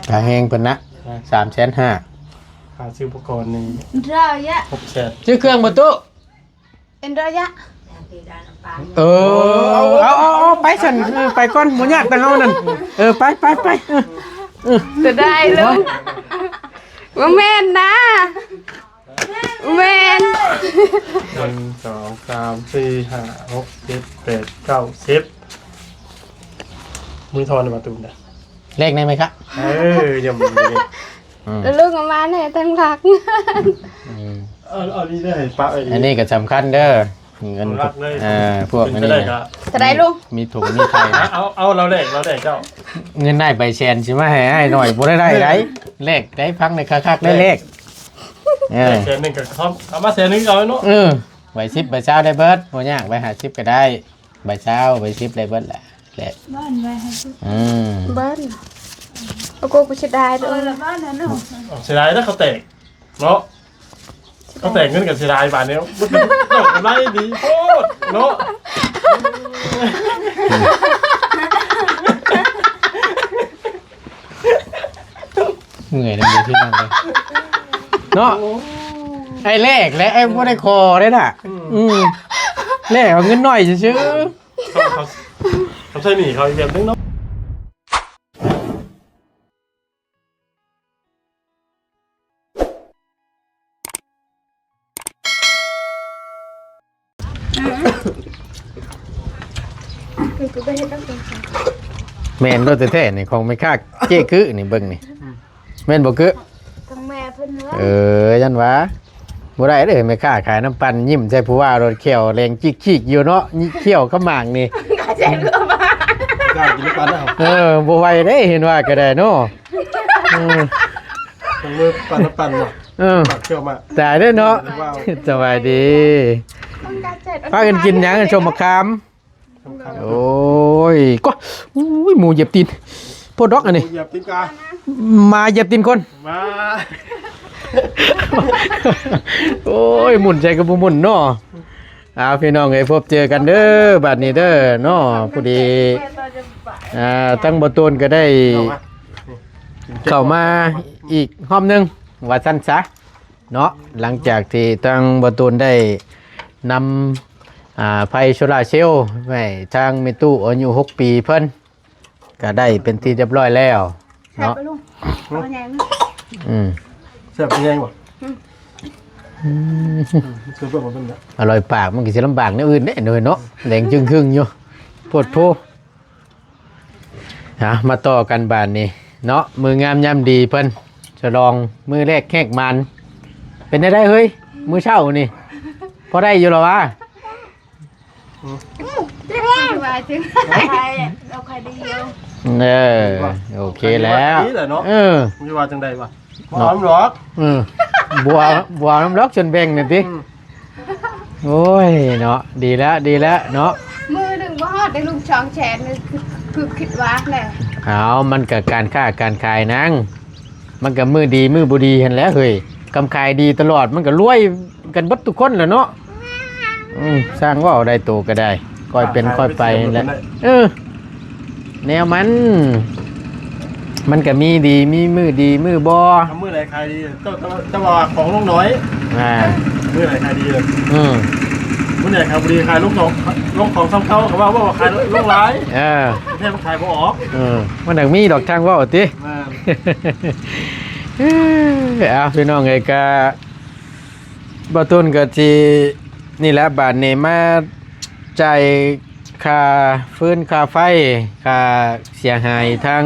กาแหงเพิ่นนะ3,500,000ค่าซื้ออุปกรณ์นี่ Raya, 600,000 ชื่อเครื่องบ่ตุ Raya. เอาไปฉันไปก่อนบ่ยากแต่เฮานั่นไปจะได้ลูกว่าแม่นนะแม่น 1 2 3 4 5 6 7 8 9 10มือทอนมาตูนนะ เลขได้ไหมครับ ยังมีเลย แล้วลูกกับมาเนี่ยตั้งหลัก เอานี่ได้ปะ อันนี้ก็สำคัญเด้อเงินพวกนี้ จะได้ลูก มีถุงมีไข่ เอาเราแดกเจ้า เงินได้ใบแชนสิมาให้หน่อยบ่ได้ได้เลขได้พังในคักๆได้เลขแสนหนึ่งกับเขาเอามาแสนหนึ่งเอาเนาะใบ10ใบเช้าได้เบิดบ่ยากใบ50ก็ได้ใบเช้าใบ10ได้เบิดแหละบ้านไว้ให้บ้านเอากูจะได้ด้วยบ้านนั่นเนาะ เสียดายถ้าเขาแตกเนาะเขาแตกเงินกับเสียดายบาทเนี้ยมันกำไรดีโคตรเนาะเหนื่อยนะเดี๋ยวที่นั่นเลยเนาะไอ้เลขและไอ้บ่ได้คอได้น่ะเลขเอาเงินหน่อยซื่อเขาใช่หนีเขาอีกแบบนึงเนาะแม่นรถแท้ๆนี่ของไม่ค่าเจ๊คือนี่เบิ่งนี่แม่นบ่คือทั้งแม่เพิ่นว่ายันวะบ่ได้เด้อแม่ค้าขายน้ำปั่นยิ้มใส่ผู้ว่ารถเขียวแรงจิกๆอยู่เนาะเขียวขมางนี่ แจ้งเข้ามา ได้กินน้ำตาลแล้วบ่ไหวเด้เห็นว่าก็ได้เนาะมือปั่นน้ำปั่นเนาะปักเขียวมาตายเด้อเนาะสบายดีพากันกินหยังชมมะขามโอ้ยก็อุ้ยหมูเหยียบตีนโพดดอกอันนี้เหยียบตีนกามาเหยียบตีนคนมาโอ้ยหมุนใจกับหมุนเนาะพี่น้องพบเจอกันเด้อบัดนี้เด้อเนาะผู้ดีตั้งบ่ตูนก็ได้เข้ามาอีกรอบนึงว่าซั่นซะเนาะหลังจากที่ตั้งบ่ตูนได้นำไฟโซลาร์เซลล์ไว้ทางเมตุอายุ6 ปีเพิ่นก็ได้เป็นที่เรียบร้อยแล้วเนาะแซ่บเป็นยังวะคือเพื่อนผมเป็นแบบอร่อยปากมันก็สิลำบากแนวอื่นเด้เนาะแดงจึงครึ่งอยู่โพดโพมาต่อกันบานนี้เนาะมืองามยามดีเพิ่นฉลองมือแรกแขกมันเป็นได้เฮ้ยมือเช้านี่พอได้อยู่หรอวะเราใครดีเยอะโอเคแล้วมึงจะว่าจังใดวะน้ำล็อกบัวน้ำล็อกจนแบ่งนี่ติโอ้ยเนาะดีแล้วเนาะมือหนึ่งว่าฮอดได้ลุงช่องแชนคือคิดว่าแหละมันกับการค้าการขายนั่งมันกับมือดีมือบุดีเห็นแล้วเฮ้ยกำขายดีตลอดมันก็รวยกันบัดทุกคนแหละเนาะสร้างว่าได้โตก็ได้ค่อยเป็นค่อยไปแหละแนวมันก็มีดีมีมือดีมือบอมือไหนขายดีเจ้าว่าของลุงน้อยมือไหนขายดีเลยมือไหนขายดีขายลุงของซ้ำเขาเขาว่าขายลุงร้ายแค่ขายบ่ออกมันหนังมีดอกทางว่าติพี่น้องไงก็บะตุนก็จีนี่แหละบาทเนมาใจค่าฟื้นค่าไฟค่าเสียหายทั้ง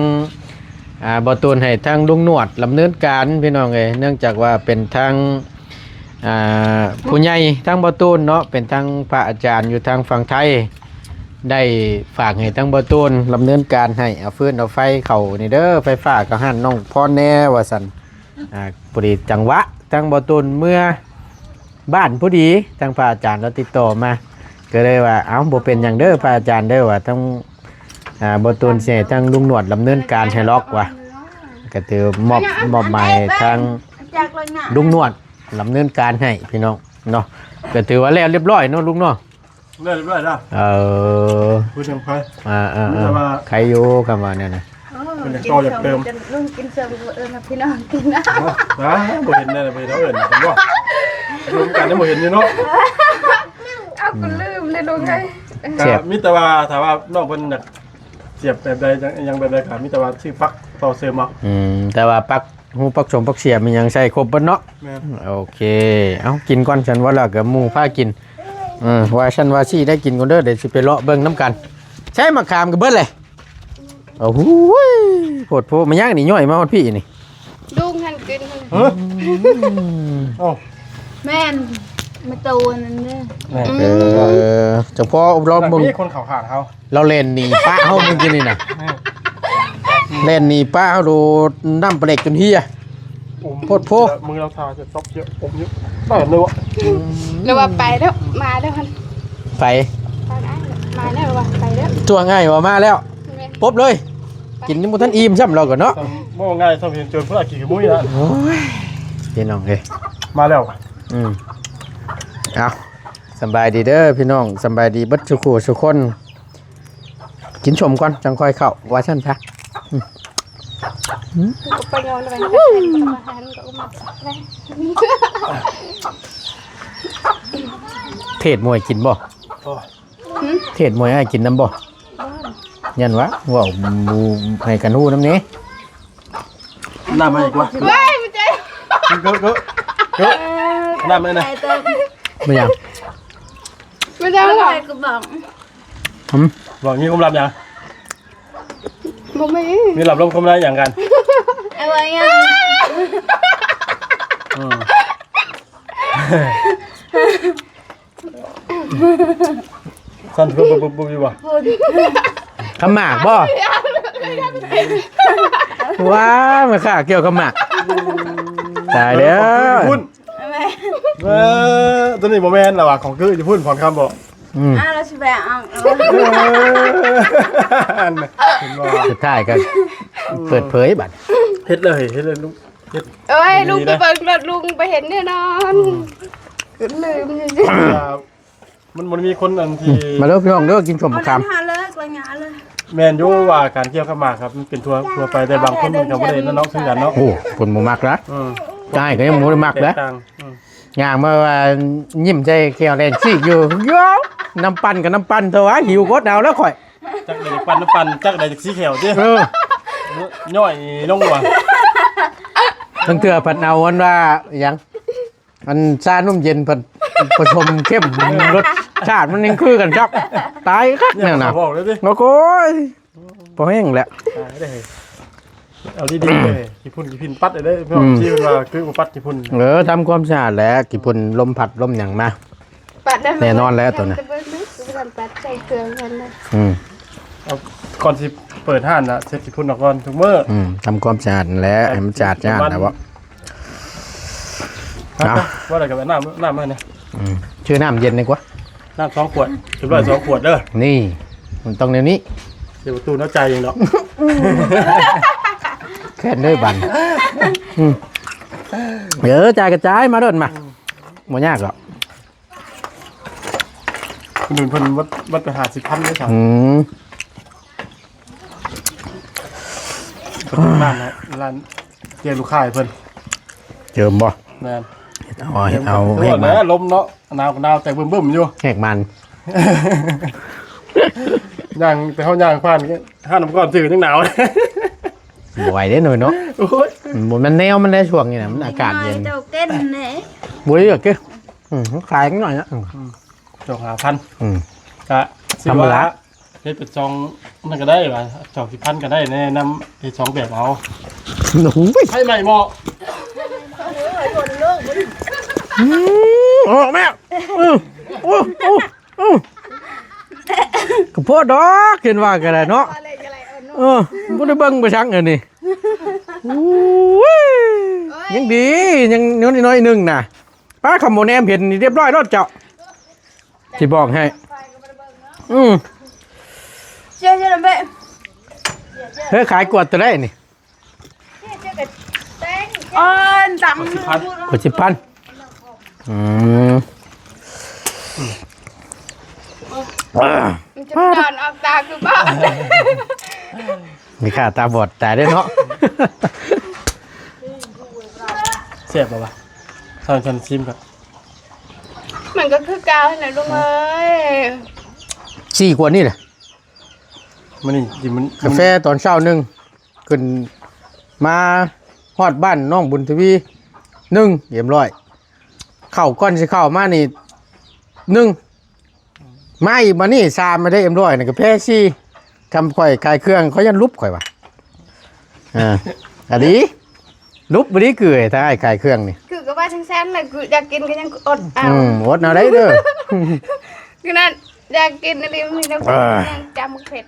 บะตุนให้ทั้งลุงนวดลำเนินการพี่น้องไงเนื่องจากว่าเป็นทั้งผู้ใหญ่ทั้งบะตุนเนาะเป็นทั้งพระอาจารย์อยู่ทางฝั่งไทยได้ฝากให้ทั้งบะตุนลำเนินการให้เอาฟื้นเอาไฟเข่านี่เด้อไฟฟ้าก็หันน้องพ่อแน่ว่าสันพอดีจังหวะทั้งบะตุนเมื่อบ้านผู้ดีทางพระอาจารย์เราติดต่อมาก็เลยว่าบ่เป็นอย่างเด้อพระอาจารย์เด้อว่าต้องบ่ตูนเสียทั้งลุงหนวดดำเนินการให้ล็อกว่ะก็ถือมอบหมายทางลุงหนวดดำเนินการให้พี่น้องเนาะก็ถือว่าแล้วเรียบร้อยเนาะลุงเนาะเรียบร้อยแล้วพูดถึงใครใครอยู่คำว่าเนี่ยนะ มันอยากต่ออยากเติม ลุงกินเสริมพี่น้องกินนะ นะบ่เห็นเลยไปแล้วเอิ้นผมว่ารวมกันได้บ่เห็นอยู่เนาะ เอากูลืมเลยลุงไง มิตรว่าถามว่านอกเพิ่นน่ะเสียบแบบใดยังแบบใดครับมิตรว่าชื่อปักต่อเสริมเอา แต่ว่าปักหูปักสมปักเสียบมันยังใช้ครบเบิดเนาะ แม่น โอเคเอากินก่อนฉันว่าแล้วก็หมู่พากินว่าฉันว่าสิได้กินก่อนเด้อเดี๋ยวสิไปเลาะเบิ่งน้ำกันใช้มะขามก็เบิดเลยโอ้โหโพดโพมันย่างนี่ย่อยมาฮอดพี่นี่ ลุงหันกิน เฮ้ยเอ้า แม่นมาตูนั่นเนี่ย จังพอเราเบิ่ง มีคนเขาขาดเขา เราเล่นหนีป้าเฮาเมื่อกี้นี่น่ะเล่นหนีป้าเฮาโดนน้ำเปลกจนเฮีย โพดโพ มือเราทาจะซบเยอะอมเยอะได้เลยวะ แล้วว่าไปแล้วมาแล้วฮัน ไป มาแล้วว่าไปแล้ว จั่วง่ายว่ามาแล้วปุ๊บเลย กินนี่บ่ทันอิ่มซ้ำเราก็เนาะ มองง่ายสมเห็นเจอเพื่อกี่มุ้ยนะ โอ้ยพี่น้องเอ้ย มาแล้ว เอาสำบายดีเด้อพี่น้องสำบายดีเบัดสุขสุขคน กินชมก่อนจังค่อยเข้าว่าซั่นซะ ก็ไปนอนไปมาหันก็มาได้ เทศมวยกินบ่เทศมวยให้กินน้ำบ่ยันวะว้าวบูให้กันฮู้น้ำนี้ น้ำมาอีกวะ เฮ้ยมันใจ ก็น้ำมาไหน ไม่ยัง มันจะหลอกก็บอก บอกงี้คุมรับยัง บอกไม่ มีหลับลมคุมได้อย่างกัน อะไรอ่ะ สั้นปุ๊บอยู่วะ ขมากบ่ว้ามาข่าเกี่ยวขมากตายเด้อ พุ่นตัวนี้โมเมนต์ระหว่างของคือจะพุ่นผ่อนคำบอก เราชิบะอ่ะ สุดท้ายก็เปิดเผยบัด เฮ็ดเลยลุงเฮ็ด เอ้ยลุงไปเบิ่งแล้วลุงไปเห็นแน่นอนลืมจริง มันมีคนอันที่ มาเริ่มพี่น้องเด้อกินชมค หาเลิกรายงานเลย แมนยูว่าการเที่ยวเข้ามาครับมันเป็นทัวร์ไปแต่บางคนมันกับประเด็นนั่นเนาะคือกันเนาะ ำโอ้คนบ่มักนะใช่ก็ยังบ่ได้มักนะย่างมาว่ายิ้มใจแก้วแลนซีกอยู่โยน้ำปั่นกับน้ำปั่นเถอะวะหิวกดเอาแล้วข่อย จักได้ปั่นจักได้จากสีเขียวดิย่อยลงว่ะ ตั้งเถื่อผัดเอาวันว่ายังมันชานุ่มเย็นผัดผสมเข้มรสชาติมันยังคือกันครับตายคักเนี่ยนะ บอกเลยดิ โอ้ยพอแห้งแล้ว เอาดีๆเลยกี่พุ่นกี่พินปัดเลยพี่บอกที่ว่าคือปัดกี่พุ่น ทำความสะอาดแล้วกี่พุ่นลมพัดลมอย่างมา แน่นอนแล้วตัวน่ะ ปัดใส่เกลือกันเลย เอาก่อนที่เปิดห้านนะเช็ดกี่พุ่นออกก่อนทุกมื้อ ทำความสะอาดแล้วให้มันสะอาดจ้านนะวะ ว่าอะไรกับน้ำมาเนี่ย ชื่อน้ำเย็นดีกว่า น้ำ2 ขวดถือว่า2 ขวดเด้อ นี่มันต้องในนี้ เดี๋ยวประตูน้าใจเองเนาะ แค่ด้วยบันจ่ายกระจายมาเดินมาไม่ยากหรอก คนอื่นเพิ่นวัดไป50,000ได้สั่งร้านเกียร์ลูกค้าเพิ่น เจิมบ่ แม่น เอาแหก แม่ มัน ลมเนาะหนาวแต่บึ้มๆอยู่ แหกมัน ย่างแต่เฮาย่างผ่านห้าน้ำก้อนซื้อจังหนาว บ่อยได้หน่อยเนาะ โอ้ย มันแนวมันได้ช่วงนี้นะมันอากาศเย็น เจ้าเต้นเนี่ย บุ้ยอะเก้ขายกันหน่อยนะ จอง5,000ก็สิ ธรรม ว่า ดา เฮ็ดเป็นจองมันก็ได้ว่าจอง10,000ก็ได้แนะนำให้2แบบเอา โอ้โห ให้ใหม่เหมาะ โอ้แม่ก็พอดอกเห็นว่ากันได้เนาะบ่ได้เบิ่งไปชักอันนี้ยังดียังน้อยนึงน่ะป้าคำโมแนมเห็นเรียบร้อยรถเจ้าที่บอกให้เจ๊จะทำไม เฮ้ยขายกวดตัวได้นี่ ตัง กวด10,000จะนอนออกตาคือบ้า มีค่าตาบอดตายได้เนาะ เสียบป่ะทางฉันชิมครับ มันก็คือเกาวนะลุงเอ้ย 4 ขวดนี่แหละ มันนี่กินมัน กาแฟตอนเช้า1ขึ้นมาฮอดบ้านน้องบุญทวี1เรียบร้อยเข้าก่อนสิเข้ามานี่1มาอีกมานี่3มาได้เรียบร้อยน่ะกาแฟ4ทำข่อยคลายเครื่องเขายันลุบข่อยว่ะอันนี้ลุบบ่ได้เกยถ้าให้คลายเครื่องนี่ คือก็ว่าแซนๆน่ะคืออยากกินก็ยังอดเอา อดเอาได้เด้อ คือนั่นอยากกินอะไรมีน้ำยังจำเผ็ด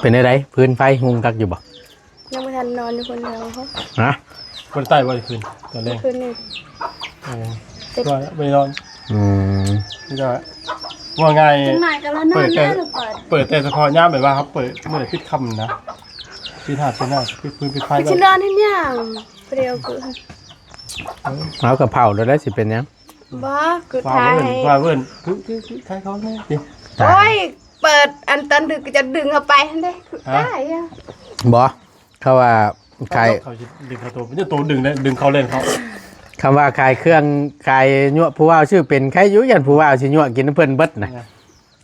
เป็นไดพื้นไฟหุงกักอยู่บ่ ยังไม่ทันนอนอยู่คนเดียวเขา ฮะ คนใต้วันคืนตอนแรก คืนนี้ ก็ไม่นอน นี่ก็ว่าไง จังหน่อยก็แล้วนอนได้หรือเปิด เปิดแต่เฉพาะย่ามแบบว่าครับเปิดเมื่อไหร่ปิดคำนะปิดหาดปิดหน้าปิดพื้นปิดไฟ ไปชินอนที่เนี่ยเดียวคือ เอากะเพราแล้วได้สิเป็นหยัง บ้าคือ ว่า ทาย เวิร์นคือใครเขาเนี่ยดิ โอ้ยเปิดอันตอนดึกก็จะดึงเอาไปได้คือได้อะ บ่เขาว่าขาย เขาจะดึงเขาตัวมันจะตัวดึงเลยดึงเขาเล่นเขา คำว่าขายเครื่องขายยั่วผู้ว่าชื่อเป็นใครอยู่ยันผู้ว่าสิยั่วกินน้ำเพิ่นเบิดน่ะ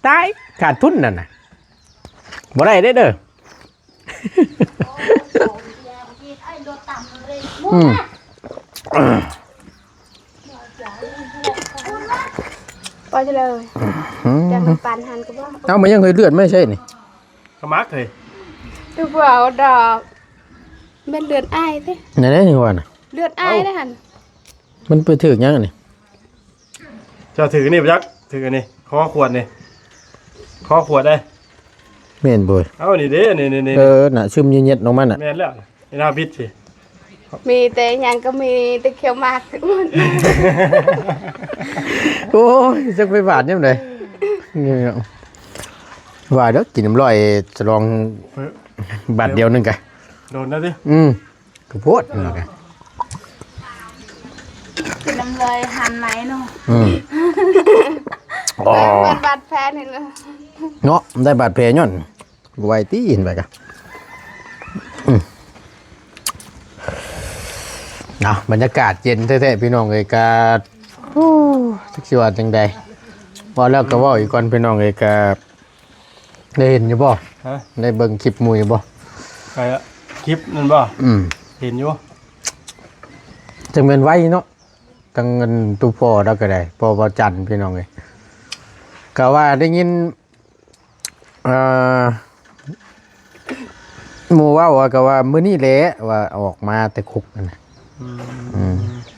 ตายขาดทุนนั่นน่ะบ่ได้เด้ออืม ปล่อยเลยจะมาปั่นหันก็บ้า เอามันยังเคยเลือดไม่ใช่นี่ ขมักเลย ดูเปล่าดอกเป็นเลือดไอ้เด้ ไหนได้นี่ว่าน่ะ เลือดไอ้ได้หัน มันไปถึกยังนี่ จะถือนี่ประยักถือนี่ข้อขวดนี่ข้อขวดได้ แม่นบ่ เอานี่เด้นี่ น่ะซึมเย็ดๆลงมาน่ะ แม่นแล้วนี่น่าบิดสิ มีแต่ยังก็มีแต่เขียวมาก โอ้ยจักไปบาดยามใดเนี่ยว่าเด้อกินน้ำร้อยจะลองบาทเดียวนึงกะ โดนนะสิ กระโพดนึงกะ กินน้ำเลยหันไหนเนาะ อ๋อ เป็นบาดแผลนี่เลย เนาะได้บาดแผลย้อนไวตีเห็นไปกะเนาะบรรยากาศเย็นแท้ๆพี่น้องเอ้ยกาสักสิว่าจังใดว่าแล้วก็เว้าอีกก่อนพี่น้องเอ้ยกาได้เห็นอยู่บ่ ฮะ ได้เบิ่งคลิปหมู่อยู่บ่ ใครอะคลิปนั่นบ่ เห็นอยู่ จังแม่นไว้เนาะตังเงินตูพ่อแล้วก็ได้พ่อบ่จันทร์พี่น้องเอ้ยก็ว่าได้ยินหมู่เว้าว่าก็ว่ามื้อนี้แหละว่าออกมาแต่คุกนั่นน่ะ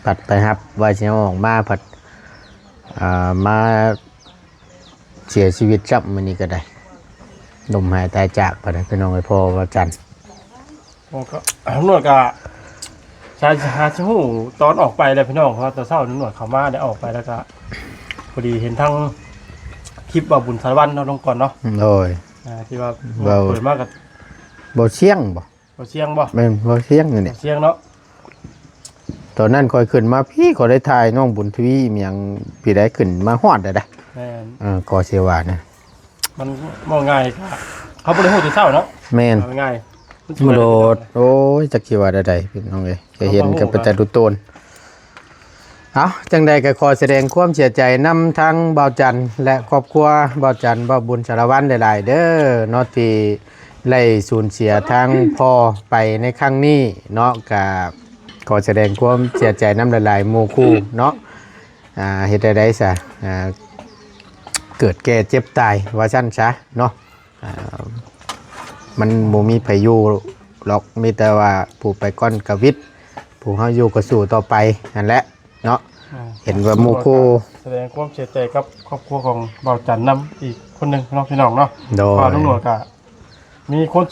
ผัดไปครับว่าสิเอาออกมาผัดมาเสียชีวิตจับมื้อนี้ก็ได้ลมหายตายจากไปพี่น้องเอ้ยพ่อบ่จันทร์ ผมก็หนวดกะชาชาชูตอนออกไปเลยพี่น้องเพราะตอนเช้าหนวดเขามาได้ออกไปแล้วก็พอดีเห็นทั้งคลิปว่าบุญสารวัตรเนาะลงก่อนเนาะ โอ้ย ที่ว่า เบา เปิดมากกับ บ่เสี่ยงบ่ บ่เชียงบ่ แม่นบ่เสี่ยงนี่เนี่ย เชียงเนาะ ตอนนั้นคอยขึ้นมาพี่ก็ได้ถ่ายน้องบุญทวีเมียงพี่ได้ขึ้นมาฮอดได้ แม่น ก็เสียว่านะ มันมองง่ายก็เขาบ่ได้ฮู้แต่เช้าเนาะ แม่น เอาง่ายมันสิ ม เปิ โด ได้ ดโอ้ยจักสิว่าได้พี่น้องเอ้ยจะเห็นกับเป็นแต่ดูโตนเอาจังใดก็ขอแสดงความเสียใจนำทั้งบ่าวจันทร์และครอบครัวบ่าวจันทร์บ่าวบุญสารวัตรหลายๆเด้อเนาะที่ไล่สูญเสียทั้งพ่อไปในครั้งนี้เนาะก็ขอแสดงความเสียใจนำหลายๆหมู่คู่เนาะเฮ็ดได้ซะเกิดแก่เจ็บตายว่าซั่นซะเนาะมันบ่มีไผอยู่หรอกมีแต่ว่าผู้ไปก่อนก็วิทย์ผู้เฮาอยู่ก็สู้ต่อไปนั่นแหละเนาะเห็นว่าหมู่คู่ แสดงความเสียใจกับครอบครัวของเบาจันนำอีกคนหนึงเนาะพี่น้องเนาะ โดย พอตำรวจก็มีคน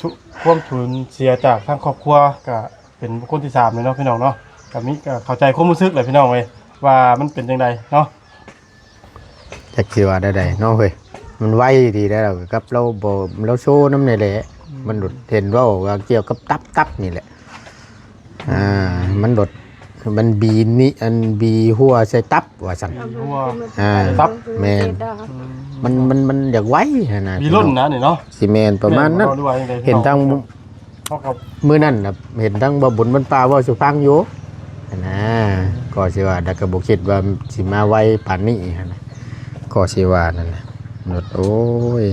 ความสูญเสียจากทางครอบครัวก็เป็นบุคคลที่3เลยเนาะพี่น้องเนาะก็มีก็เข้าใจความรู้สึกเลยพี่น้องเว้ยว่ามันเป็นจังไดเนาะ จักสิว่าได้เนาะเฮ้ยมันไวดีได้แล้วกับเราบ่เราโชว์นำนี่แหละมันหลุดเห็นว่าเกี่ยวกับตับนี่แหละมันหลุดมันบีนี่อันบีหัวใส่ตับว่าซั่น หัว ตับแม่น มันอยากไว้นะ มีรุ่นนะนี่เนาะ ซีเมนประมาณนั้นเห็นทาง เท่ากับ มื้อนั้นน่ะเห็นทางบ่บุญบรรปลาเว้าสุฟังอยู่นะก็สิว่าดักก็บ่คิดว่าสิมาไว้ปานนี้นะก็สิว่านั่นน่ะโอ้ย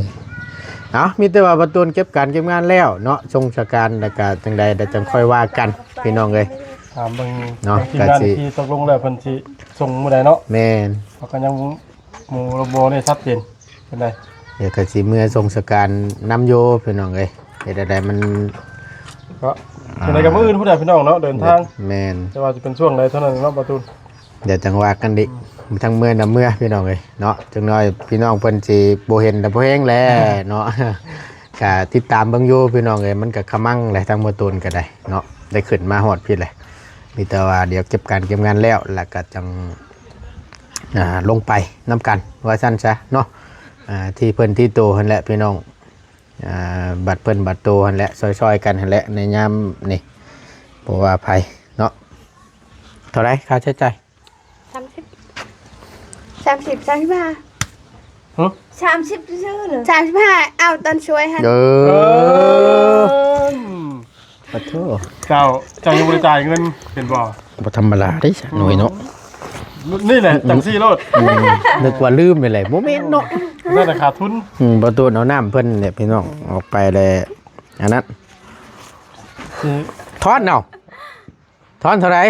เอามีแต่ว่าประตูนเก็บการเก็บงานแล้วเนาะทรงราชการแล้วก็จังใดเดี๋ยวจังค่อยว่ากันพี่น้องเอ้ย ถามเบิ่ง เนาะ ทีมงานที่ตกลงแล้วเพิ่นสิส่งมื้อใดเนาะ แม่น เพราะก็ยังหมู่ระบบนี่ชัดเจนเป็นได เดี๋ยวก็สิเมื่อทรงราชการนำโยพี่น้องเอ้ยเฮ็ดได้มัน ก็เป็นไดกับมื้ออื่นผู้ใดพี่น้องเนาะเดินทาง แม่น แต่ว่าจะเป็นช่วงใดเท่านั้นเนาะประตู เดี๋ยวจังว่ากันดิทั้งเมื่อนำเมื่อพี่น้องเอ้ยเนาะจังน้อยพี่น้องเพิ่นสิบ่เห็นแต่บ่แฮงแลเนาะ ก็ติดตามเบิ่งอยู่พี่น้องเอ้ยมันก็ขมั่งแหละทั้งบ่ตูนก็ได้เนาะได้ขึ้นมาฮอดพี่แหละมีแต่ว่าเดี๋ยวเก็บการเก็บงานแล้วแล้วก็จังลงไปนํกันว่าซั่นซะเนาะที่เพิ่นที่โตหั่นแหละพี่น้องบัดเพิ่นบัดโตหั่นแหละซอยๆกันหั่นแหละในยามนี่บ่ว่าไผเนาะเท่าไหร่ค่าใช้จ่าย 30 35 หึ 30ซื่อๆเหรอ 35เอาตอนช่วยหั่น ขอโทษ เจ้ายังบ่ได้จ่ายเงินเห็นบ่ บ่ธรรมดาเด้ซะหน่อยเนาะ นี่แหละจังซี่โลด นึกว่าลืมไปเลยบ่แม่นเนาะ น่าจะขาดทุน บ่ตูนเอาน้ำเพิ่นเนี่ยพี่น้องออกไปเลยอันนั้นทอนเอาทอนเท่าไหร่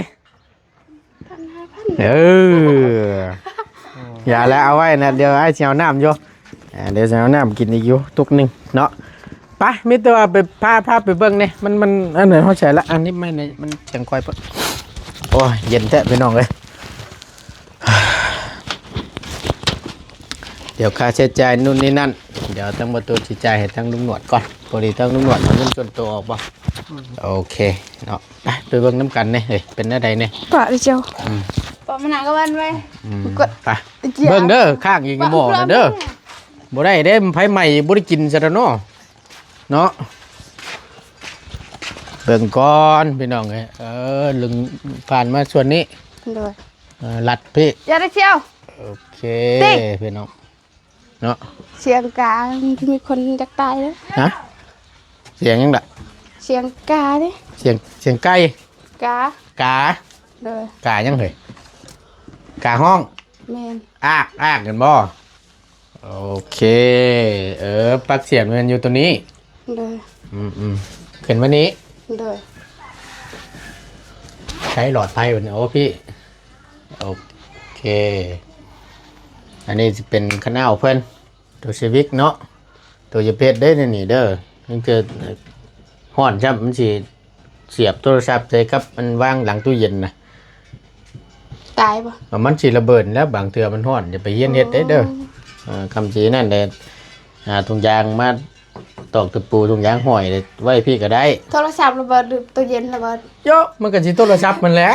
อย่าแล้วเอาไว้นะเดี๋ยวไอ้สิเอาน้ำอยู่เดี๋ยวสิเอาน้ำกินอีกอยู่ตุกหนึงเนาะไปมีแต่ว่าไปพาไปเบิ่งนี่มันอันไหนเฮาใช้ละอันนี้ไม่เนี่ยมันจังค่อยเพิ่นโอ้ยเย็นแท้พี่น้องเอ้ยเดี๋ยวค่าใช้จ่ายนู่นนี่นั่นเดี๋ยวทั้งประตูสิจ่ายให้ทั้งลุงหนวดก่อนพอดีทั้งลุงหนวดมันส่วนตัวออกบ่โอเคเนาะไปเบิ่งน้ำกันนี่เฮ้ยเป็นอะไรนี่ ปะดิเจ้าปะมานาวก็วันไว้ ไปเบิ่งเด้อข้างอีกหม้อนะเด้อบ่ได้เด้ไผใหม่บ่ได้กินซะแล้วเนาะเนาะเบิ่งก่อนพี่น้องเอ้ยลึงผ่านมาส่วนนี้ โดย ลัดพี่ อย่าได้เชียว โอเค ติ๊ก พี่น้องเนาะ เสียงกาที่มีคนจักตายแล้ว ฮะเสียงยังล่ะ เสียงกาเด้ เสียงไก่ กาก า โดย กายังเฮ้ยกาห้อง แม่น อ้ากกันบ่โอเคปลักเสียบมันอยู่ตัวนี้ โดย ขึ้นวันนี้ โดย ใช้หลอดไฟวันนี้โอ้พี่โอเคอันนี้จะเป็นขนาวเพิ่นตัวชีวิกเนาะตัวจะเพชรได้นี่เด้อมันจะห่อนจับมันสิเสียบโทรศัพท์ใส่กับมันวางหลังตู้เย็นนะ ตายปะ มันสิระเบิดแล้วบางเทื่อมันห่อนอย่าไปเฮียนเฮ็ดได้เด้อคำสีนั่นแหละถุงยางมาตอกตะปูถุงยางห้อยไว้พี่ก็ได้ โทรศัพท์ระเบิดหรือตัวเย็นระเบิด โยมันก็สิโทรศัพท์มันแหละ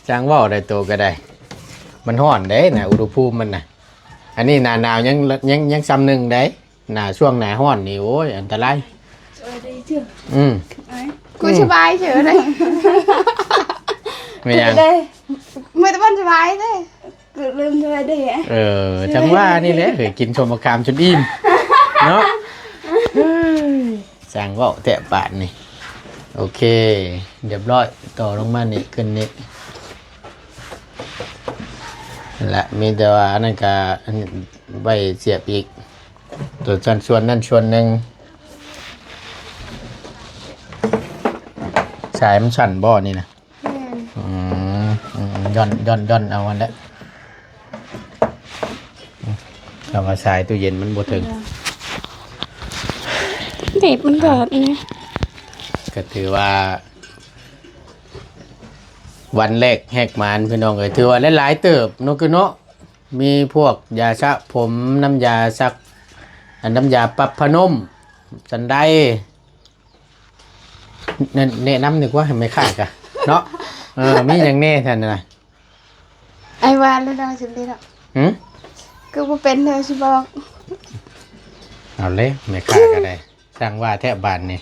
จางเว้าได้โตก็ได้มันห่อนเด้นะอุณหภูมิมันน่ะอันนี้หน้าหนาวยังซ้ำหนึ่งได้หน้าช่วงหน้าห่อนนี่โอ้ยอันตรายอืม กูสบายเฉยเลย ไม่ยัง ไม่ต้องสบายเลย cứ lưng thôi đi ạ จังว่านี่แหละเคยกินชมมะขามจนอิ่มเนาะสั่งเว้าแตะปาดนี่โอเคเรียบร้อยต่อลงมานี่ขึ้นนี่และมีแต่ว่าอันนั้นก็ใบเสียบอีกตัวส่วนนั่นส่วนหนึ่งสายมันสั่นบ่อนี่นะย่อนเอาวันละเรามาสายตู้เย็นมันบ่ถึง เด็กมันเกิดนี่ ก็ถือว่า วันแรกแหกมานพี่น้องเอ้ยถือว่าหลายๆเติบเนาะคือเนาะมีพวกยาสระผมน้ำยาซักน้ำยาปรับผ้านุ่มสันไดแนะนำนึกว่าให้ไม่ขาดกะเนาะมีอย่างแน่ท่านนะ ไอ้วานแล้วเราสิได้หรอก หืม ก็บ่เป็นเลยสิบอก เอาเลยไม่ขาดก็ได้สร้างว่าแทบบานนี่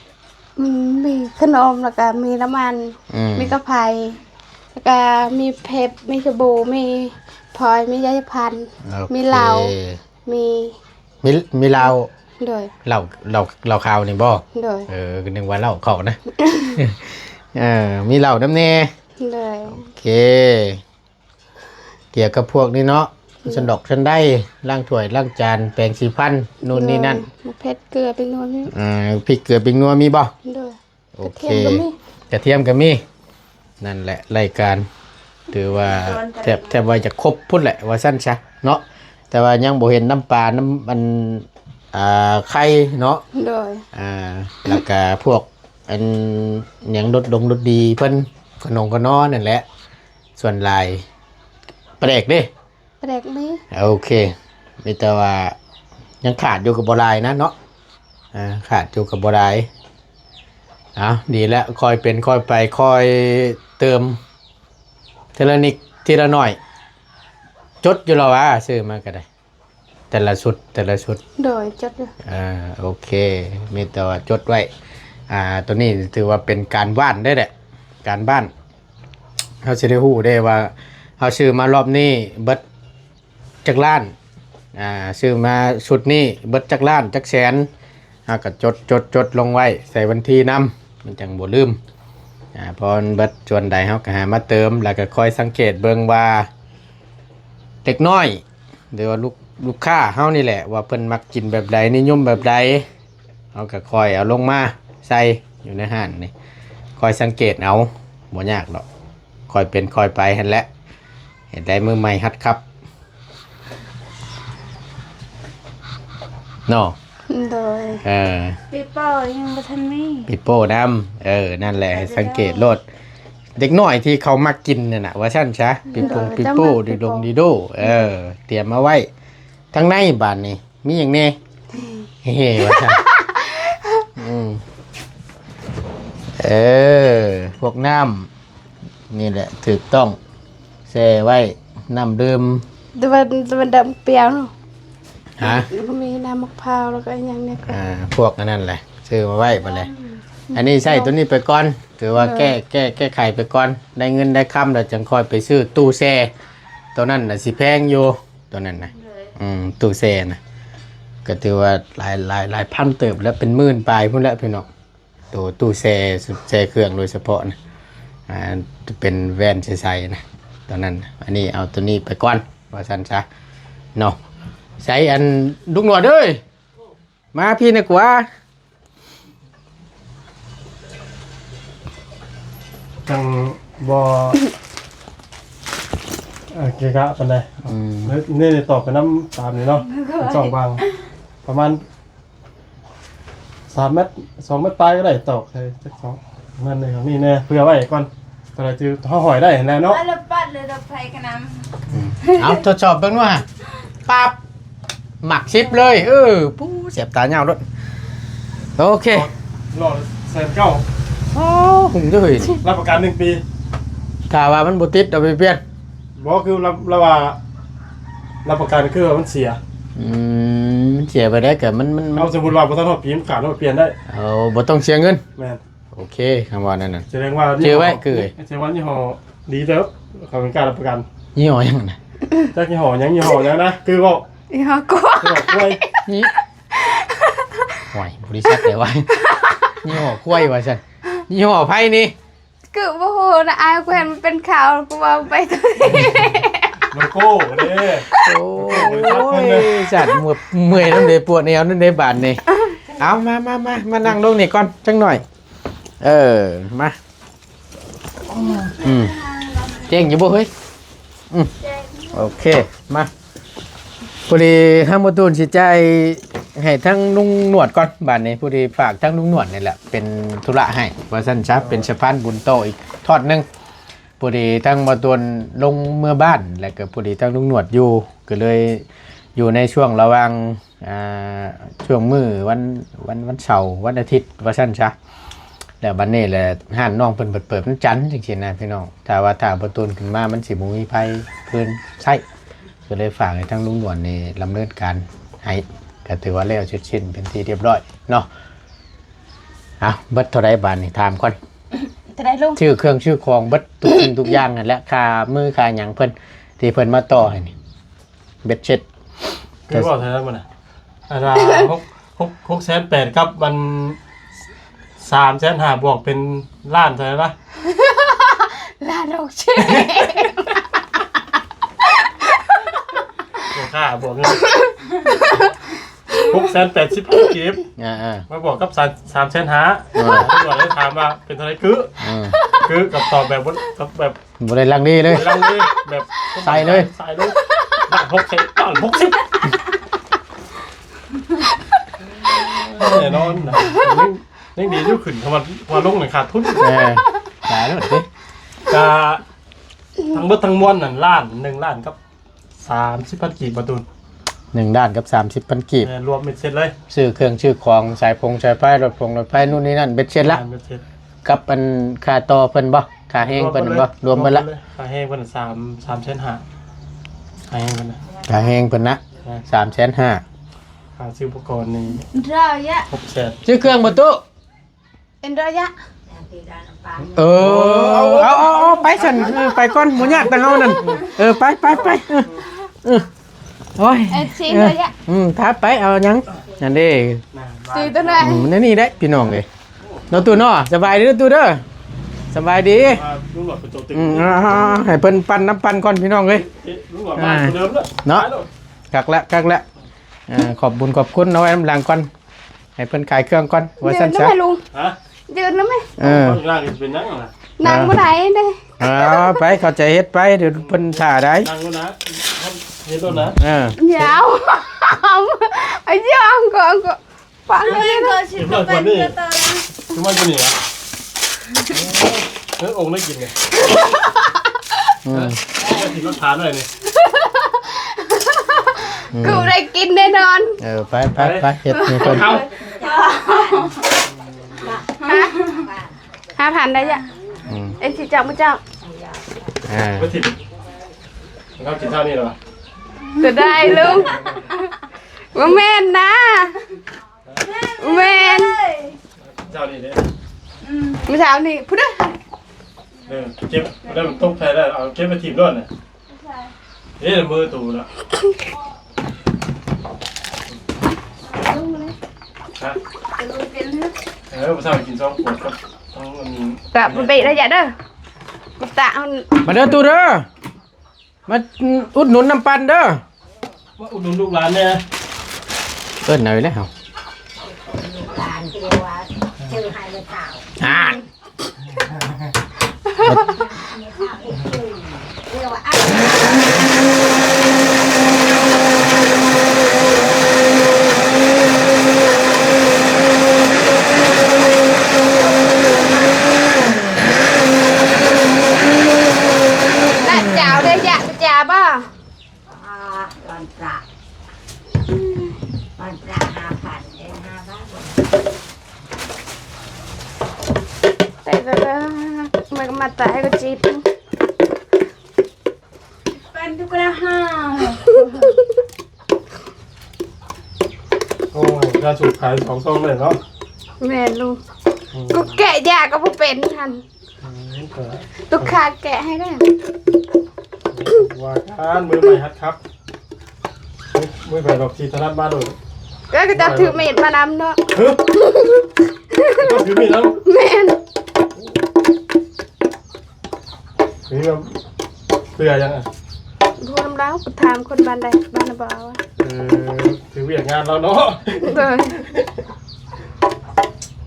มีขนมแล้วก็มีน้ำมัน มีกระเพราแล้วก็มีเพชรมีสบู่มีพลอยมียาสีฟัน โอเค มีเหล้า มี มีเหล้า โดย เหล้าขาวนี่บ่ โดย ก็นึกว่าเหล้าเขานะ มีเหล้าน้ำแน่ โดย โอเคเกี่ยวกับพวกนี้เนาะสันดอกสันได้ล้างถ้วยล้างจานแปรงสีฟันนู่นนี่นั่น มะเผ็ดเกลือเป็นนวลนี่ พริกเกลือพริกนัวมีบ่ โดย โอก เคกระเทียมก็มีนั่นแหละรายการถือว่าแทบว่าจะครบพุ่นแหละว่าสั้นซะเนาะแต่ว่ายังบ่เห็นน้ำปลาน้ำมันไข่เนาะ โดย แล้วก็พวกอันหยังรสดีเพิ่นขนมขนอนั่นแหละส่วนลายแปลกเด้ แปลกไหม โอเคมีแต่ว่ายังขาดอยู่กับบ่หลายนะเนาะขาดอยู่กับบ่หลายดีแล้วคอยเป็นคอยไปคอยเติมทีละนิดทีละหน่อยจดอยู่แล้วว่าซื้อมาก็ได้แต่ละชุด โดยจดเลย โอเคมีแต่ว่าจดไว้ตัวนี้ถือว่าเป็นการบ้านได้แหละการบ้านเขาจะได้ฮู้ได้ว่าเขาซื้อมารอบนี้เบิดจักล้านซื้อมาชุดนี้เบิดจักล้านจักแสนก็จดลงไว้ใส่บัญชีนำมันจังบ่ลืมพอเบิดส่วนใดเขาก็หามาเติมแล้วก็คอยสังเกตเบิ่งว่าเด็กน้อยหรือว่าลูกค้าเฮานี่แหละว่าเพิ่นมักกินแบบใดนิยมแบบใดเอาก็คอยเอาลงมาใส่อยู่ในห้านนี่คอยสังเกตเอาบ่ยากหรอกคอยเป็นคอยไปหั่นแหละเห็นได้มือใหม่ฮัดครับเนาะ โดย ปีโป้ยังบ่ทันมี ปิโป้น้ำนั่นแหละให้สังเกตโลดเด็กน้อยที่เขามักกินน่ะนะว่าชั่นซะปิโป้ดีโดเตรียมมาไว้ทั้งในบ้านนี่มีอย่างแน่เฮ้ว่าซั่นพวกน้ำนี่แหละถูกต้องแช่ไว้น้ำดื่ม แต่มันดำเปรี้ยวเนาะ ฮะ ก็มีน้ำมะพร้าวแล้วก็อย่างเนี้ยก็ พวกอันนั้นแหละซื้อมาไว้ไปเลยอันนี้ใส่ตัวนี้ไปก่อนถือว่าแก้ไขไปก่อนได้เงินได้คำแล้วจังค่อยไปซื้อตู้แช่ตัวนั้นน่ะสิแพงอยู่ตัวนั้นนะตู้แช่นะก็ถือว่าหลายพันเติบแล้วเป็นหมื่นปลายพุ่นแล้วพี่น้องตัวตู้แช่เครื่องโดยเฉพาะนะเป็นแว่นใสๆนะตัวนั้นอันนี้เอาตัวนี้ไปก่อนว่าซั่นซะเนาะใส่อันลูกหนวดเอ้ยมาพี่นะกว่า จังบ่เกะกะปานใดนี่ตอบไปน้ำตามนี่เนาะสองบางประมาณ3 เมตร 2 เมตรปลายก็ได้ตอกใช่จัก2นั่นเลยครับนี่แน่เผื่อไว้ก่อนตอนไหนจะห่อหอยได้แล้วเนาะ แล้วปัดเลยดอกไฟกันน้ เอาทดสอบเบิ่งว่าปั๊บหมักชิปเลยปู้เสียบตาเงารถโอเค หลอดแสนเก้า โอ้หงด้วย รับประกัน1 ปี ถ้าว่ามันบ่ติดเอาไปเปลี่ยน บอกคือระว่ารับประกันคือว่ามันเสีย มันเสียไปได้ก็มัน เอาสมมุติว่าบ่ทันฮอดปีมันขาดแล้วเปลี่ยนได้ เอาบ่ต้องเสียเงิน แม่น โอเคคำว่านั่นน่ะ แสดงว่า เจอไว้คือ แสดงว่ายี่ห้อดีเด้อเขาเป็นการรับประกัน ยี่ห้อยังน่ะ จากยี่ห้อหยังนะคือบอก อีหอกว่า คือบอกกล้วย นี่ห่วยบริษัทแต่ว่ายี่ห้อกล้วยว่าซั่นยี่ห้อไผนี่ คือโอ้โหนะอายกูเห็นมันเป็นข่าวกูว่าไปตัวนี้ โลโก้เด้ โอ้ยสัตว์เมื่อยน้ำเดปวดแนวนั่นเดบานนี่เอามานั่งลงนี่ก่อนจังหน่อยมาเจ๊งอยู่บ่เฮ้ยโอเคมาพอดีห้ามบ่ตูนสิใจายให้ทั้งลุงหนวดก่อนบาดนี้พอดีฝากทั้งลุงหนวดนี่แหละเป็นธุระให้ว่าซั่นซะเป็นสะพานบุญโตอีกทอดหนึงพอดีทั้งบ่ตูนลงเมื่อบ้านแล้วก็พอดีทั้งลุงหนวดอยู่ก็เลยอยู่ในช่วงระหว่างช่วงมื้อวันเสาร์วันอาทิตย์ว่าซั่นซะแล้วบัดนี้แหละห้านน้องเพิ่นเปิดวันจันทร์จังซี่นะพี่น้องถ้าว่าถ้าบ่ตูนขึ้นมามันสิบ่มีไผเพิ่นใช้ก็เลยฝากให้ทั้งลุงหนวดนี่ดำเนินการให้ก็ถือว่าแล้วเสร็จสิ้นเป็นที่เรียบร้อยเนาะเบิดเท่าไรบาทนี่ถามก่อน จะได้ลุง ชื่อเครื่องชื่อของเบิดทุกสิ่งทุกอย่างนั่นแหละค่ามือค่าหยังเพิ่นที่เพิ่นมาต่อให้นี่เบ็ดเช็ด คือว่าไทยแล้วมันรา6,800,000ครับมัน3,500,000บวกเป็นล้านเท่าไหร่ละ ลาดอกเช่ บวกค่าบวกเงิน6,800,000กีบมาบวกกับ3,500,000บวกได้ถามว่าเป็นเท่าไหร่คือกับตอบแบบบ่ได้ลังดีเลย ลังนี่แบบใส่เลยบ้าน60บ้าน60แน่นอนนะนี่ดีอยู่ขึ้นว่าลงหน่อยขาดทุน ตายแล้วดิ จะทั้งเบิดทั้งมวลนั่น1 ล้านกับ30,000กีบประตู1ด้านกับ30,000กีบรวมเป็นเสร็จเลยซื้อเครื่องชื่อของสายสายไฟรถไฟนู่นนี่นั่นเบ็ดเสร็จละกับอันค่าต่อเพิ่นบ่ค่าแห้งเพิ่นบ่รวมเบิดละค่าแห้งเพิ่น3,500,000ค่าแห้งเพิ่นนะ ค่าแห้งเพิ่นนะ3,500,000ค่าซื้ออุปกรณ์นี่ รอยะ 600,000ซื้อเครื่องบ่ตุ เอ็นรอยะ เอาไปสั่นไปก่อนบ่ยากแต่เฮานั่นไปโอ้ย เอ็นซีรอยะ ถ้าไปเอาหยังนั่นเด้ ซีตัวไหน มันนี่ได้พี่น้องเอ้ยเนาะตู่เนาะสบายดีเด้อตู่เด้อสบายดีลุงหลอดเป็นตัวตึงให้เพิ่นปั่นน้ำปั่นก่อนพี่น้องเอ้ย ลุงหลอดมาเดิมแล้วเนาะกักละขอบบุญขอบคุณเอาไว้น้ำหลังก่อนให้เพิ่นขายเครื่องก่อนว่าซั่นซะ ฮะ ยืนแล้วไหม ร่างเป็นยังไง นั่งบ่ได้เด้ ไปเข้าใจเฮ็ดไปเดี๋ยวเพิ่นท่าได้ นั่งนะเฮ็ดแล้วนะยาวไอ้ยองก็ฟังเลยก็สิเป็นก็ตอนะ คือมันจะหนีอ่ะองค์ได้กินไงกินรสทานอะไรนี่ กูได้กินแน่นอนไปเฮ็ดนี่เพิ่น5,000ได้จ้ะเอ็นสิจับมื้อเจ้าไม่ถิดเขากินเท่านี้หรอจะได้ลุงว่าแม่นนะแม่น เจ้านี่เด้ เมื่อเช้านี่พูดได้เก็บแล้วมันตกใส่ได้เอาเก็บไปทีมด้วยนะมือตู่แล้วฮะภาษากิน2 ขวดครับต้องมีกับไประยะเด้อกูตามาเด้อตู่เด้อมาอุดหนุนน้ำปั่นเด้อมาอุดหนุนลูกหลานเนี่ยเอิ้นหน่อยแล้วหลานเดียวว่าชื่อให้เลยข่าวเรียกว่าเจ้าได้ยะจ่าบ่วันพระ5,000เอง5 บาทแต่ก็มันก็มาตายก็จีบเป็นทุกแล้วห้าโอ้ยยาสูบขาย2 ซองเลยเนาะแม่ลูกกูแกะยาก็บ่เป็นทันตุกขาแกะให้ได้ว่าการมือใหม่ฮัดครับมือใหม่แบบทีธนัดบ้านเลยก็จะถือมีดมานำเนาะก็ถือมีดแล้วแม่นนี่แบบเพื่อยังไงพูดน้ำแล้วกูถามคนบ้านใดบ้านบ่าวถือเวียกงานเราเนาะ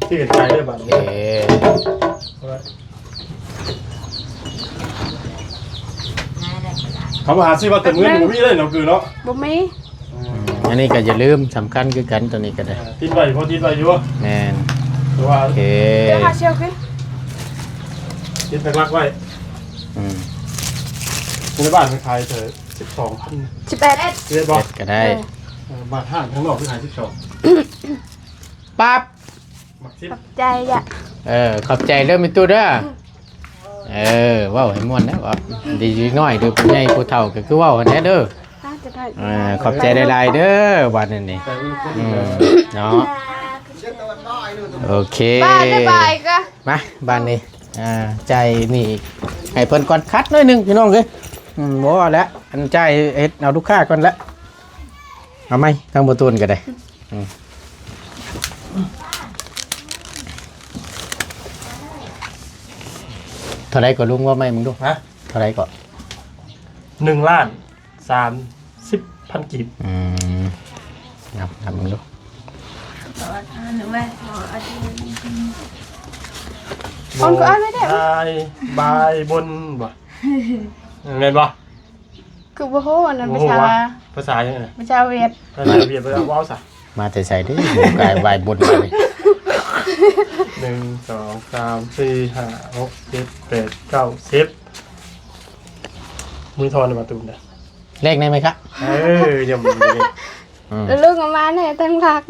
ที่เห็นใจได้บ้างเขามาหาซื้อมาเต็มเงินหมูวี่เลยเนาะคือเนาะบ่มีอันนี้ก็อย่าลืมสำคัญคือกันตัวนี้ก็ได้ติดไว้พอติดไว้อยู่แม่นโอเคเดี๋ยวหาเชียวคือติดแบกลักไว้ในบ้านขายเธอ12,000 18เรียบร้อยก็ได้บ้านห้างทั้งนอกที่ขาย12ปั๊บขอบใจจ้ะขอบใจเด้อมิตู้เด้อว้าวให้ม่วนนะว่าดีน้อยดูผู้ใหญ่ผู้เฒ่าก็คือว้าวอันนี้เด้อขอบใจหลายๆเด้อวันนี้เนาะโอเคบ้านได้บายก็มาบ้านนี้ใจนี่ให้เพิ่นก่อนคัดหน่อยนึงพี่น้องเอ้ยบ่แล้วอันใจเฮ็ดเอาลูกค้าก่อนละ เอาไหมทั้งประตูนก็ได้เท่าไรก็ลุงว่าไหมมึงดู ฮะ เท่าไรก็ 1,30,000 กีบ นับมึงดู คนก็เอาไม่ได้ บายบนบ่เงินบ่ คือบ่โหนั่นภาษา ภาษายังไง ภาษาเวียด ภาษาเวียดเพิ่นเอาเว้าซะ มาแต่ใส่ดิหมูกายวายบนไปเลย 1 2 3 4 5 6 7 8 9 10มือทอนในประตูน่ะ เลขได้ไหมครับ ยังบ่ได้ แล้วลูกเอามาเนี่ยตั้งหลัก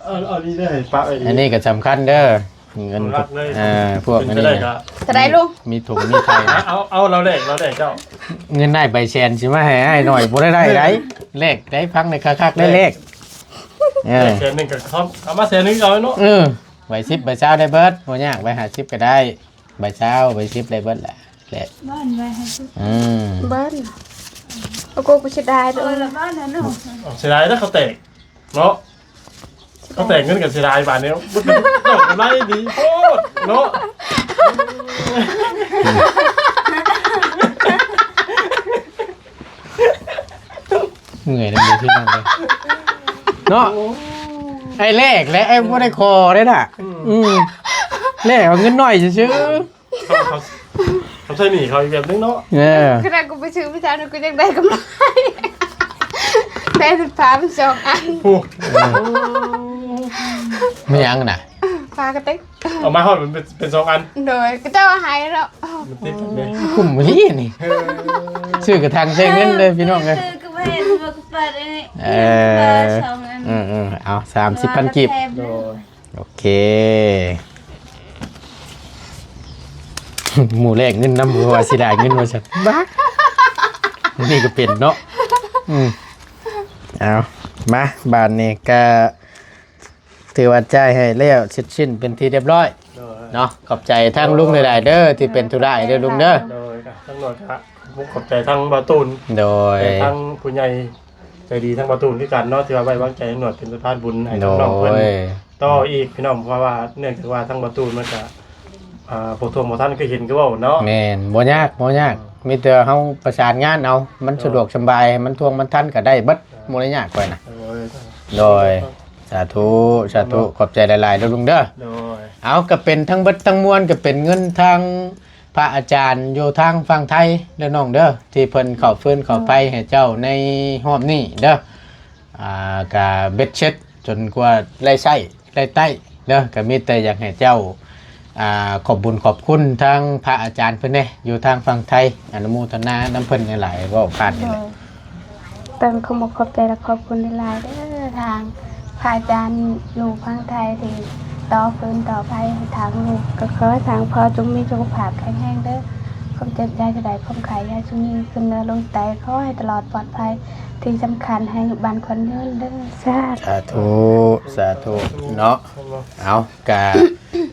เอานี่ได้ปะไอ้ อันนี้ก็สำคัญเด้อเงินพวกอันนี้ จะได้ลูก มีถุงมีไทย เอาเราแลกเจ้า เงินได้ใบแชนใช่ไหมให้หน่อยบ่ได้ไรเลขได้พังในคักๆได้เลข แสนหนึ่งกับเขาเอามาแสนหนึ่งเอาเนาะ ใบ10ใบเช้าได้เบิดบ่ยากใบ50ก็ได้ใบเช้าใบ10ได้เบิดแหละบ้านไว้ให้สุด เบิ้ลเอากูกูจะได้ด้วย ละบ้านนะเนาะ เสียดายถ้าเขาแตกเนาะเขาแตกเงินกับเสียดายบาทเนี้ยบุญดอกกำไรดีโคตรเนาะ เหนื่อยนะพี่น้องเลยเนาะไอ้เลขและไอ้บ่ได้คอได้น่ะเลขเอาเงินหน่อยซื่อ เขาใช้หนีเขาอีกแบบนึงเนาะ ขนาดกูไปซื้อพิซซ่าหนูกูยังได้กำไรได้สิบฟ้าเป็นสองอัน ไม่ยังน่ะ ฟ้ากระติก เอามาหอดมันเป็น2 อัน โดยก็เจ้าหายแล้ว มันติดกันเลย กลุ่มนี้นี่ชื่อกระทางใช้เงินเลยพี่น้องเลย คือก็ไม่เห็นว่ากูเปิดอันนี้สองอัน เอา30,000กีบ โดย โอเคหมู่แรกเงินน้ำหัวสิได้เงินมาฉันบ้านี่ก็เป็นเนาะเอามาบานนี้ก็ถือว่าจ่ายให้แล้วเสร็จสิ้นเป็นที่เรียบร้อยเนาะขอบใจทั้งลุงหลายๆเด้อที่เป็นธุระให้เด้อลุงเด้อ โดยทั้งหมดครับผมขอบใจทั้งบาตูน โดย ทั้งผู้ใหญ่ใจดีทั้งบาตูนที่กันเนาะที่ว่าไว้วางใจหนวดเป็นสะพานบุญให้ โด น้องเพิ่น ย ต่ออีกพี่น้องเพราะว่าเนื่องจากว่าทั้งบาตูนมันจะโปรโทมท่านก็เห็นก็ว่าเนาะ แม่นบ่ยากมีแต่เฮาประสานงานเอามันสะดวกสบายมันทวงมันทันก็ได้เบิดบ่ได้ยากกว่าน่ะโดยสาธุขอบใจหลายๆเด้อลุงเด้อ โดย เอาก็เป็นทั้งเบิดทั้งมวลก็เป็นเงินทางพระอาจารย์อยู่ทางฝั่งไทยเด้อน้องเด้อที่เพิ่นเข้าฟื้นเข้าไปให้เจ้าในรอบนี้เด้อก็เบ็ดเช็ดจนกว่าไล่ไส้ไล่ใต้เด้อก็มีแต่อยากให้เจ้าขอบบุญขอบคุณทางพระอาจารย์เพิ่นเด้อยู่ทางฝั่งไทยอนุโมทนาน้ำเพิ่นหลายๆเว้าผ่านนี่แหละ เป็นขอบขอบใจและขอบคุณในลายเด้อทางพระอาจารย์อยู่พังไทยที่ต่อฟื้นต่อไปให้ทางลูกก็ขอให้ทางพ่อจงมีสุขภาพแข็งแรงเด้อความเจ็บใจจะได้ความไข่ยาชุนีขึ้นเนื้อลงไตขอให้ตลอดปลอดภัยที่สำคัญให้บ้านคนเดินเด้อสาธุเนาะเอากะ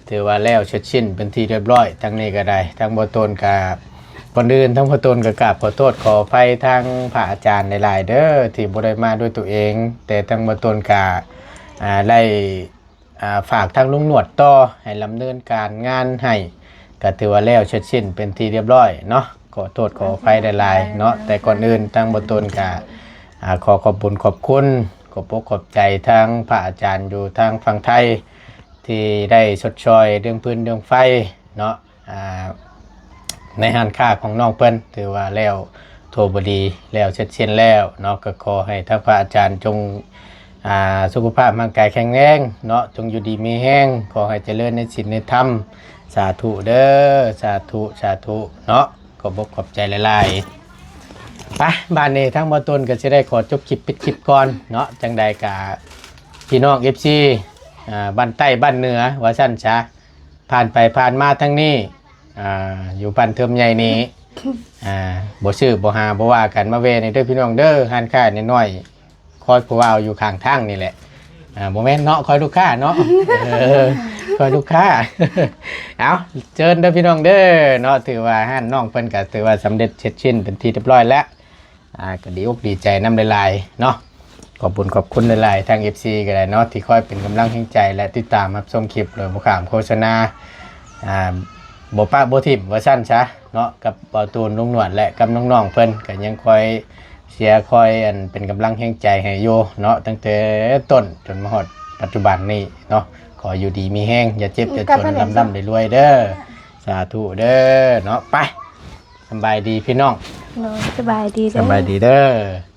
ถือว่าแล้วเสร็จสิ้นเป็นที่เรียบร้อยทั้งนี้ก็ได้ทั้งบ่ตนกะก่อนอื่นทั้งบ่ตนก็กราบขอโทษขออภัยทางพระอาจารย์หลายๆเด้อที่บ่ได้มาด้วยตัวเองแต่ทั้งบ่ตนกะได้ฝากทางลุงหนวดต่อให้ดำเนินการงานให้ก็ถือว่าแล้วเสร็จสิ้นเป็นที่เรียบร้อยเนาะขอโทษขออภัยหลายๆเนาะแต่ก่อนอื่นทางบ่ตนกะขอขอบคุณขอบคุณขอบอกขอบใจทางพระอาจารย์อยู่ทางฝั่งไทยที่ได้ชดเชยเรื่องพื้นเรื่องไฟเนาะในหันค่าของน้องเปิ้นถือว่าแล้วโทบดีแล้วเสร็จสิ้นแล้วเนาะก็ขอให้ทางพระอาจารย์จงสุขภาพร่างกายแข็งแรงเนาะจงอยู่ดีมีแห้งขอให้เจริญในศีลในธรรมสาธุเด้อสาธุเนาะขอบอกขอบใจหลายๆไปบ้านนี้ทั้งบ่ต้นก็จะได้ขอจบคลิปปิดคลิปก่อนเนาะจังใดกะพี่น้อง FC บ้านใต้บ้านเหนือว่าซั่นซะผ่านไปผ่านมาทั้งนี้อยู่บ้านเทิมใหญ่นี้บ่ชื่อบ่หาบ่ว่ากันมาเวในเด้อพี่น้องเด้อหันค่าน้อยๆคอยผู้ว่าอยู่ข้างทางนี่แหละบ่แม่นเนาะคอยลูกค้าเนาะคอยลูกค้าเอาเชิญเด้อพี่น้องเด้อเนาะถือว่าห้านน้องเพิ่นก็ถือว่าสำเร็จเสร็จสิ้นเป็นที่เรียบร้อยแล้ว ก็ดีอกดีใจนำหลายๆเนาะขอบคุณหลายๆทาง FC ก็ได้เนาะที่คอยเป็นกำลังแห่งใจและติดตามรับชมคลิปโดยบ่ข้ามโฆษณาบ่ปะบ่ทิ่มว่าซั่นซะเนาะกับเบาตูนลุงหนวดและกับน้องๆเพิ่นก็ยังคอยเชียร์คอยเป็นกำลังแห่งใจให้อยู่เนาะตั้งแต่ต้นจนมาฮอดปัจจุบันนี้เนาะขออยู่ดีมีแห้งอย่าเจ็บอย่าจนร่ำรวยเด้อสาธุเด้อเนาะไปสบายดีพี่น้อง สบายดี สบายดีเด้อ